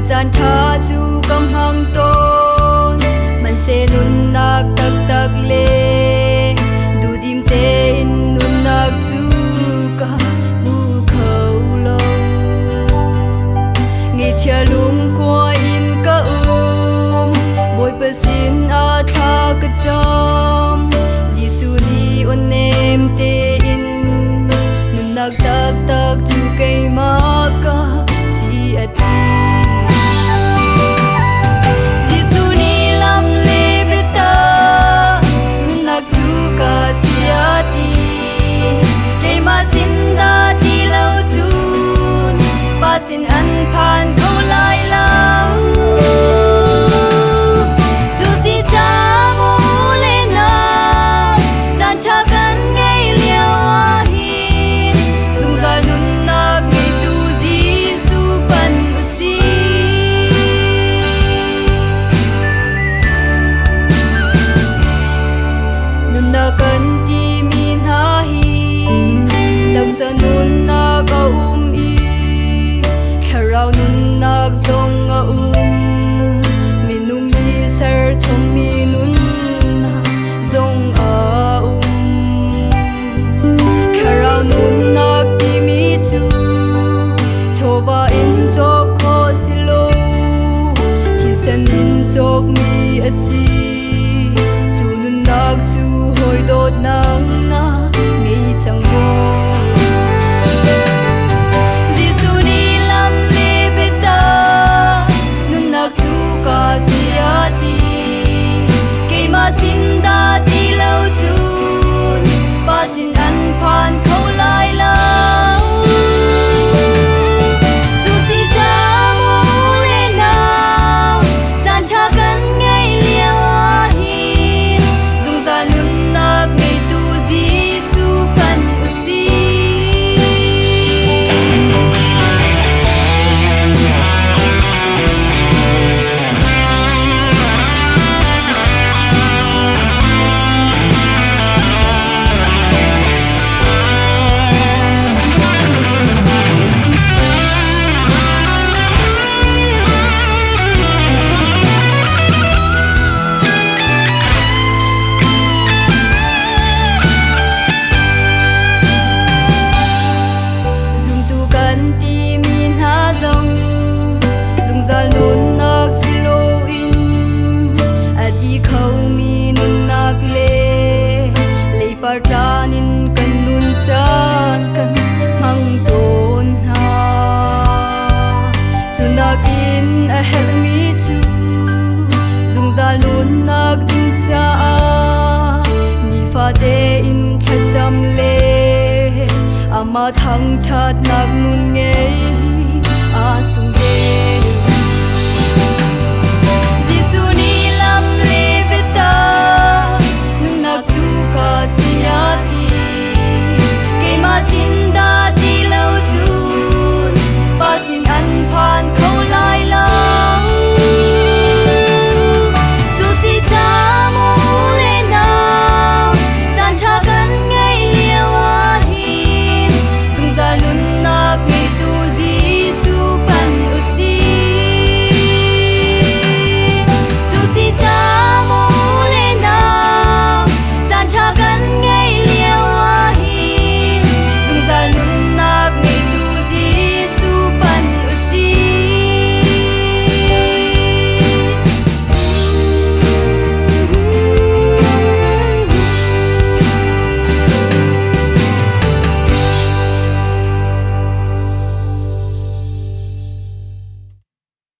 chan tha chu kam hang ton man se nun nak tak tak le du dim te in nun nak chu ka mu khâu lo nge chia lum kwa in ka boy pasin a tha ka cham Giêsu ni on nem te in nun nak tak tak chu kai ma ka si ati Giêsu ni lam le beta nun nak chu ka si ati kai ma sin da ti lo chun pa sin an phan ko lai lau chu si cha mo le na chan tha kan ngai liao a hin sung zal nun nak ngai tu Giêsu pan usi nun na kan ti min ha hin dak sa nun na ka i kharau nun nak zong a minum mi sar chom mi nun na zong a kharau nun nak ti mi chu chowa in chok kho silo ti san in chok mi asi chu nun nak chu hoi dot nang na ngei chang mo Giêsu ni lam le beta nun nak chu ka si ati kai ma sin da ti lo chun pa sin an phan kho lai lau chu si cha mo le nau chan tha kan ngai liao a hin zung za nun nak ngai tu Giêsu pan usi ti min ha zong zung zal nun nak silo in adi khâu mi nun nak le par tanin kan nun chan kan mang ton ha chunakin a hel mi chu zung zal nun nak din cha ni fa de in khacham le ama thang that nak nun nge a